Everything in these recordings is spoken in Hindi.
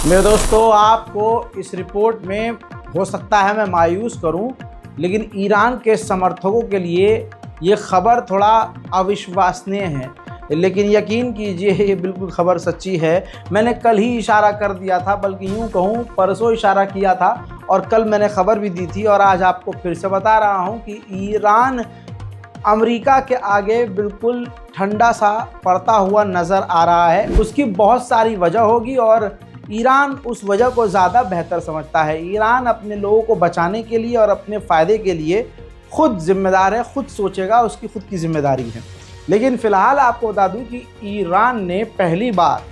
मेरे दोस्तों, आपको इस रिपोर्ट में हो सकता है मैं मायूस करूं, लेकिन ईरान के समर्थकों के लिए ये खबर थोड़ा अविश्वसनीय है। लेकिन यकीन कीजिए, ये बिल्कुल खबर सच्ची है। मैंने कल ही इशारा कर दिया था, बल्कि यूँ कहूँ परसों इशारा किया था, और कल मैंने खबर भी दी थी, और आज आपको फिर से बता रहा हूँ कि ईरान अमेरिका के आगे बिल्कुल ठंडा सा पड़ता हुआ नज़र आ रहा है। उसकी बहुत सारी वजह होगी और ईरान उस वजह को ज़्यादा बेहतर समझता है। ईरान अपने लोगों को बचाने के लिए और अपने फ़ायदे के लिए खुद जिम्मेदार है, खुद सोचेगा, उसकी खुद की जिम्मेदारी है। लेकिन फ़िलहाल आपको बता दूं कि ईरान ने पहली बार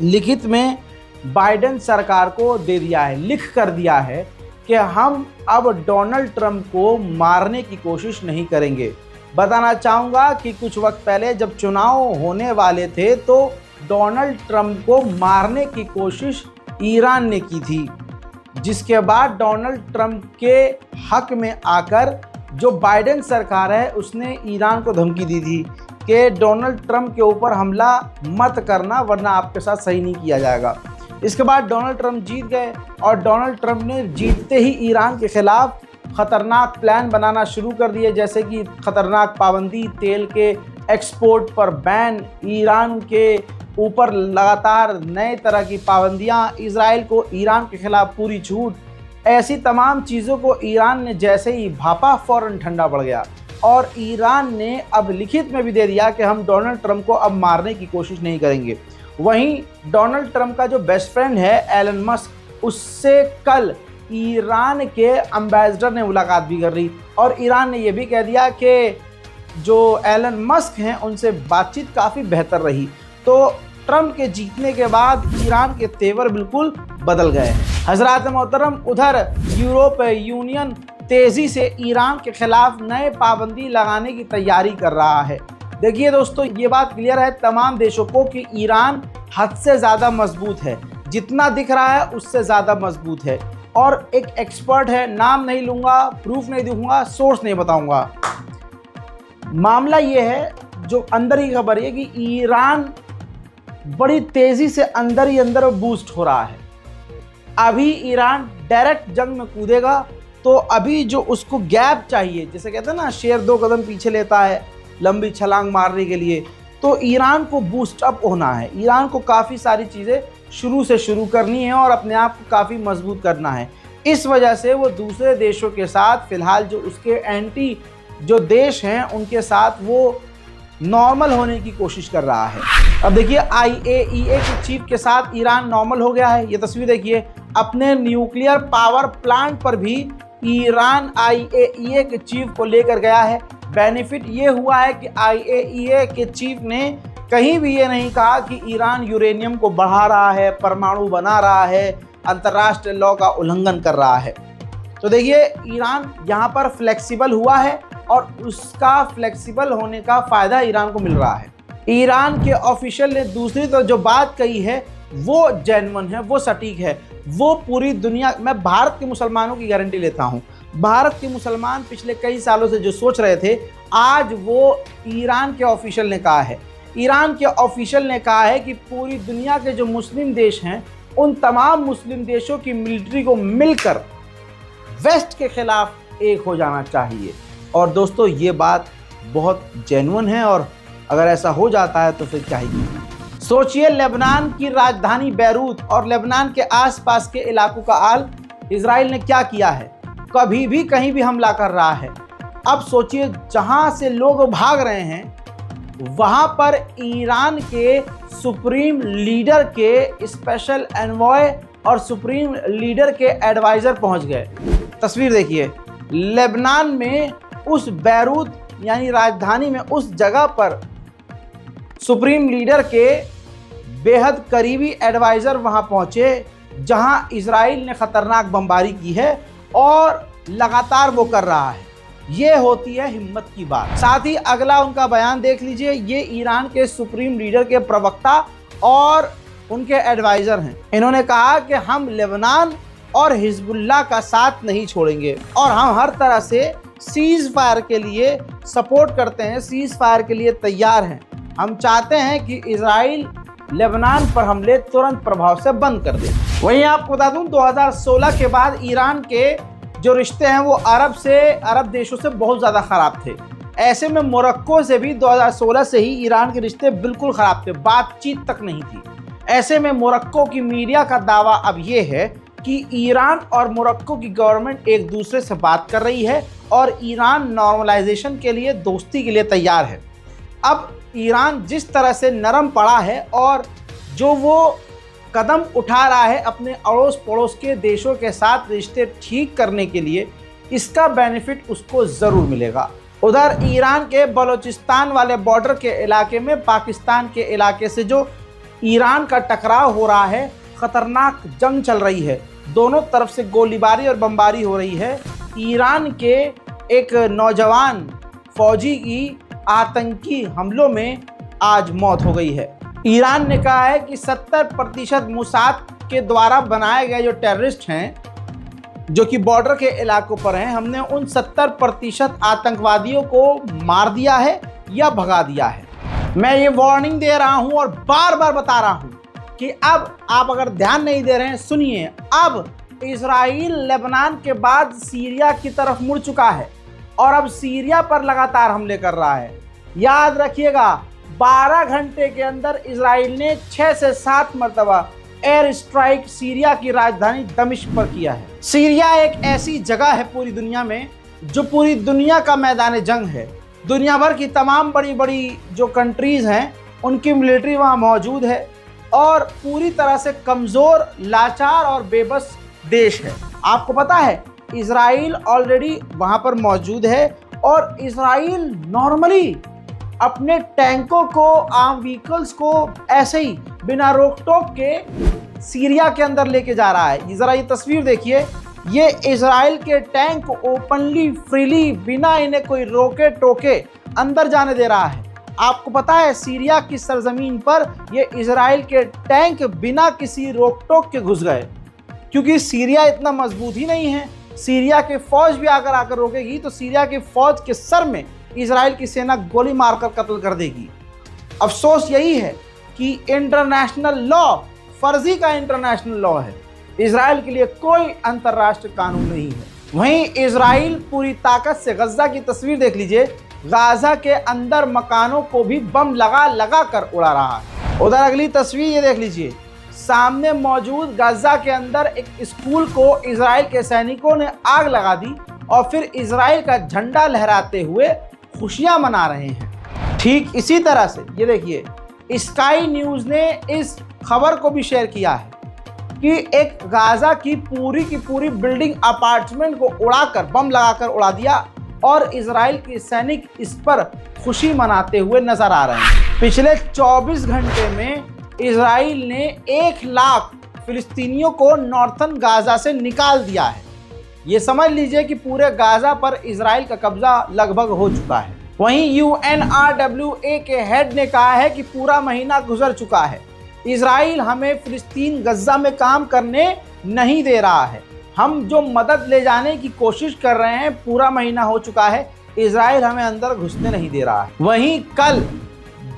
लिखित में बाइडेन सरकार को दे दिया है, लिख कर दिया है कि हम अब डोनाल्ड ट्रंप को मारने की कोशिश नहीं करेंगे। बताना चाहूँगा कि कुछ वक्त पहले जब चुनाव होने वाले थे तो डोनाल्ड ट्रंप को मारने की कोशिश ईरान ने की थी, जिसके बाद डोनाल्ड ट्रंप के हक में आकर जो बाइडेन सरकार है उसने ईरान को धमकी दी थी कि डोनाल्ड ट्रंप के ऊपर हमला मत करना, वरना आपके साथ सही नहीं किया जाएगा। इसके बाद डोनाल्ड ट्रंप जीत गए और डोनाल्ड ट्रंप ने जीतते ही ईरान के खिलाफ ख़तरनाक प्लान बनाना शुरू कर दिए, जैसे कि ख़तरनाक पाबंदी, तेल के एक्सपोर्ट पर बैन, ईरान के ऊपर लगातार नए तरह की पाबंदियां, इजराइल को ईरान के खिलाफ पूरी छूट। ऐसी तमाम चीज़ों को ईरान ने जैसे ही भापा फ़ौरन ठंडा पड़ गया और ईरान ने अब लिखित में भी दे दिया कि हम डोनाल्ड ट्रंप को अब मारने की कोशिश नहीं करेंगे। वहीं डोनाल्ड ट्रंप का जो बेस्ट फ्रेंड है एलन मस्क, उससे कल ईरान के एम्बेसडर ने मुलाकात भी कर ली और ईरान ने यह भी कह दिया कि जो एलन मस्क हैं उनसे बातचीत काफ़ी बेहतर रही। तो ट्रंप के जीतने के बाद ईरान के तेवर बिल्कुल बदल गए। हजरात मोहतरम, उधर यूरोपीय यूनियन तेज़ी से ईरान के खिलाफ नए पाबंदी लगाने की तैयारी कर रहा है। देखिए दोस्तों, ये बात क्लियर है तमाम देशों को कि ईरान हद से ज़्यादा मजबूत है, जितना दिख रहा है उससे ज़्यादा मजबूत है। और एक एक्सपर्ट है, नाम नहीं लूँगा, प्रूफ नहीं दूँगा, सोर्स नहीं बताऊँगा। मामला ये है, जो अंदर की खबर है कि ईरान बड़ी तेज़ी से अंदर ही अंदर बूस्ट हो रहा है। अभी ईरान डायरेक्ट जंग में कूदेगा तो अभी जो उसको गैप चाहिए, जैसे कहते हैं ना शेर 2 कदम पीछे लेता है लंबी छलांग मारने के लिए, तो ईरान को बूस्ट अप होना है। ईरान को काफ़ी सारी चीज़ें शुरू से शुरू करनी है और अपने आप को काफ़ी मजबूत करना है। इस वजह से वो दूसरे देशों के साथ फ़िलहाल जो उसके एंटी जो देश हैं उनके साथ वो नॉर्मल होने की कोशिश कर रहा है। अब देखिए, IAEA के चीफ के साथ ईरान नॉर्मल हो गया है। ये तस्वीर देखिए, अपने न्यूक्लियर पावर प्लांट पर भी ईरान IAEA के चीफ को लेकर गया है। बेनिफिट ये हुआ है कि IAEA के चीफ ने कहीं भी ये नहीं कहा कि ईरान यूरेनियम को बढ़ा रहा है, परमाणु बना रहा है, अंतर्राष्ट्रीय लॉ का उल्लंघन कर रहा है। तो देखिए, ईरान यहाँ पर फ्लेक्सिबल हुआ है और उसका फ्लेक्सिबल होने का फ़ायदा ईरान को मिल रहा है। ईरान के ऑफिशियल ने दूसरी तो जो बात कही है वो जेन्युइन है, वो सटीक है, वो पूरी दुनिया, मैं भारत के मुसलमानों की गारंटी लेता हूँ। भारत के मुसलमान पिछले कई सालों से जो सोच रहे थे, आज वो ईरान के ऑफिशियल ने कहा है। ईरान के ऑफिशियल ने कहा है कि पूरी दुनिया के जो मुस्लिम देश हैं उन तमाम मुस्लिम देशों की मिलिट्री को मिलकर वेस्ट के खिलाफ एक हो जाना चाहिए। और दोस्तों, ये बात बहुत जेन्युइन है और अगर ऐसा हो जाता है तो फिर क्या ही सोचिए। लेबनान की राजधानी बैरूत और लेबनान के आसपास के इलाकों का हाल इजराइल ने क्या किया है, कभी भी कहीं भी हमला कर रहा है। अब सोचिए, जहां से लोग भाग रहे हैं वहां पर ईरान के सुप्रीम लीडर के स्पेशल एनवॉय और सुप्रीम लीडर के एडवाइज़र पहुंच गए। तस्वीर देखिए, लेबनान में उस बैरूत यानी राजधानी में उस जगह पर सुप्रीम लीडर के बेहद करीबी एडवाइज़र वहां पहुंचे जहां इजराइल ने ख़तरनाक बमबारी की है और लगातार वो कर रहा है। ये होती है हिम्मत की बात। साथ ही अगला उनका बयान देख लीजिए। ये ईरान के सुप्रीम लीडर के प्रवक्ता और उनके एडवाइज़र हैं। इन्होंने कहा कि हम लेबनान और हिजबुल्लाह का साथ नहीं छोड़ेंगे और हम हर तरह से सीज़ फायर के लिए सपोर्ट करते हैं, सीज़ फायर के लिए तैयार हैं। हम चाहते हैं कि इजराइल लेबनान पर हमले तुरंत प्रभाव से बंद कर दे। वहीं आपको बता दूं 2016 के बाद ईरान के जो रिश्ते हैं वो अरब देशों से बहुत ज़्यादा ख़राब थे। ऐसे में मोरक्को से भी 2016 से ही ईरान के रिश्ते बिल्कुल ख़राब थे, बातचीत तक नहीं थी। ऐसे में मोरक्को की मीडिया का दावा अब ये है कि ईरान और मोरक्को की गवर्नमेंट एक दूसरे से बात कर रही है और ईरान नॉर्मलाइजेशन के लिए, दोस्ती के लिए तैयार है। अब ईरान जिस तरह से नरम पड़ा है और जो वो कदम उठा रहा है अपने अड़ोस पड़ोस के देशों के साथ रिश्ते ठीक करने के लिए, इसका बेनिफिट उसको ज़रूर मिलेगा। उधर ईरान के बलूचिस्तान वाले बॉर्डर के इलाके में पाकिस्तान के इलाके से जो ईरान का टकराव हो रहा है, ख़तरनाक जंग चल रही है, दोनों तरफ से गोलीबारी और बमबारी हो रही है। ईरान के एक नौजवान फौजी की आतंकी हमलों में आज मौत हो गई है। ईरान ने कहा है कि 70% मोसाद के द्वारा बनाए गए जो टेररिस्ट हैं, जो कि बॉर्डर के इलाकों पर हैं, हमने उन 70% आतंकवादियों को मार दिया है या भगा दिया है। मैं ये वार्निंग दे रहा हूं और बार बार बता रहा हूं कि अब आप अगर ध्यान नहीं दे रहे हैं, सुनिए, अब इजराइल लेबनान के बाद सीरिया की तरफ मुड़ चुका है और अब सीरिया पर लगातार हमले कर रहा है। याद रखिएगा, 12 घंटे के अंदर इजराइल ने 6 से 7 मरतबा एयर स्ट्राइक सीरिया की राजधानी दमिश्क पर किया है। सीरिया एक ऐसी जगह है पूरी दुनिया में जो पूरी दुनिया का मैदान जंग है। दुनिया भर की तमाम बड़ी बड़ी जो कंट्रीज़ हैं उनकी मिलिट्री वहाँ मौजूद है और पूरी तरह से कमज़ोर, लाचार और बेबस देश है। आपको पता है इजराइल ऑलरेडी वहाँ पर मौजूद है और इजराइल नॉर्मली अपने टैंकों को, आर्म व्हीकल्स को ऐसे ही बिना रोक टोक के सीरिया के अंदर लेके जा रहा है। ज़रा ये तस्वीर देखिए, ये इजराइल के टैंक ओपनली, फ्रीली, बिना इन्हें कोई रोके टोके अंदर जाने दे रहा है। आपको पता है सीरिया की सरजमीन पर ये इजराइल के टैंक बिना किसी रोक टोक के घुस गए, क्योंकि सीरिया इतना मजबूत ही नहीं है। सीरिया के फौज भी अगर आकर रोकेगी तो सीरिया की फौज के सर में इजराइल की सेना गोली मारकर कत्ल कर देगी। अफसोस यही है कि इंटरनेशनल लॉ फर्जी का इंटरनेशनल लॉ है, इजराइल के लिए कोई अंतर्राष्ट्रीय कानून नहीं है। वहीं इजराइल पूरी ताकत से, गजा की तस्वीर देख लीजिए, गाजा के अंदर मकानों को भी बम लगा लगा कर उड़ा रहा है। उधर अगली तस्वीर ये देख लीजिए, सामने मौजूद गाजा के अंदर एक स्कूल को इजराइल के सैनिकों ने आग लगा दी और फिर इजराइल का झंडा लहराते हुए खुशियां मना रहे हैं। ठीक इसी तरह से ये देखिए, स्काई न्यूज़ ने इस खबर को भी शेयर किया है कि एक गाजा की पूरी बिल्डिंग, अपार्टमेंट को उड़ाकर, बम लगाकर उड़ा दिया और इजराइल के सैनिक इस पर खुशी मनाते हुए नजर आ रहे हैं। पिछले 24 घंटे में इजराइल ने 1 लाख फिलिस्तीनियों को नॉर्थन गाजा से निकाल दिया है। ये समझ लीजिए कि पूरे गाजा पर इजराइल का कब्जा लगभग हो चुका है। वहीं UNRWA के हेड ने कहा है कि पूरा महीना गुजर चुका है, इजराइल हमें फिलिस्तीन गजा में काम करने नहीं दे रहा है। हम जो मदद ले जाने की कोशिश कर रहे हैं, पूरा महीना हो चुका है, इजराइल हमें अंदर घुसने नहीं दे रहा है। वहीं कल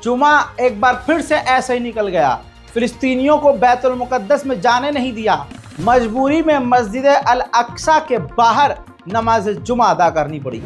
जुमा एक बार फिर से ऐसे ही निकल गया, फिलिस्तीनियों को बैतुल मुकद्दस में जाने नहीं दिया, मजबूरी में मस्जिद अल अक्सा के बाहर नमाज जुमा अदा करनी पड़ी।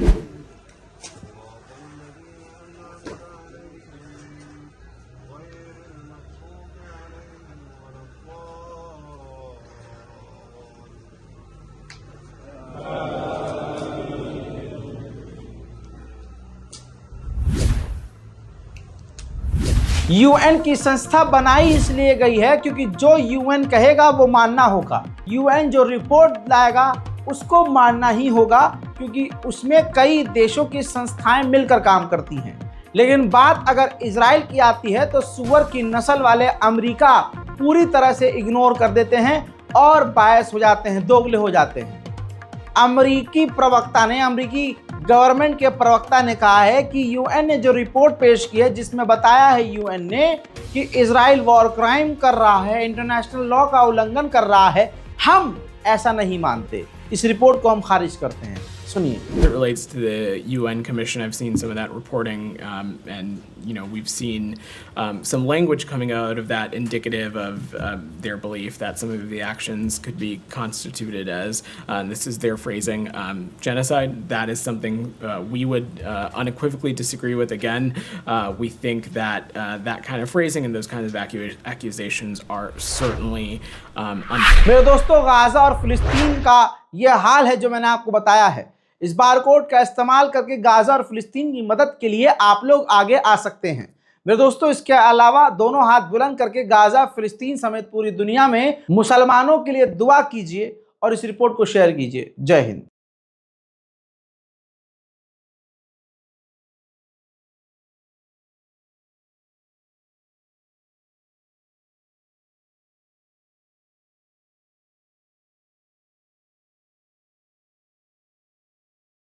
यूएन की संस्था बनाई इसलिए गई है क्योंकि जो यूएन कहेगा वो मानना होगा। यूएन जो रिपोर्ट लाएगा उसको मानना ही होगा, क्योंकि उसमें कई देशों की संस्थाएं मिलकर काम करती हैं। लेकिन बात अगर इजराइल की आती है तो सुअर की नस्ल वाले अमेरिका पूरी तरह से इग्नोर कर देते हैं और बायस हो जाते हैं, दोगले हो जाते हैं। अमेरिकी गवर्नमेंट के प्रवक्ता ने कहा है कि यूएन ने जो रिपोर्ट पेश की है, जिसमें बताया है यूएन ने कि इजराइल वॉर क्राइम कर रहा है, इंटरनेशनल लॉ का उल्लंघन कर रहा है, हम ऐसा नहीं मानते। इस रिपोर्ट को हम खारिज करते हैं। सुनिए। It relates to the UN Commission. I've seen some of that reporting, and we've seen some language coming out of that indicative of their belief that some of the actions could be constituted as, and this is their phrasing, genocide. That is something we would unequivocally disagree with. Again, we think that that kind of phrasing and those kinds of accusations are certainly unfair. मेरे दोस्तों, गाजा और फिलिस्तीन का यह हाल है जो मैंने आपको बताया है। इस बारकोड का इस्तेमाल करके गाजा और फिलिस्तीन की मदद के लिए आप लोग आगे आ सकते हैं। मेरे दोस्तों, इसके अलावा दोनों हाथ बुलंद करके गाजा, फिलिस्तीन समेत पूरी दुनिया में मुसलमानों के लिए दुआ कीजिए और इस रिपोर्ट को शेयर कीजिए। जय हिंद।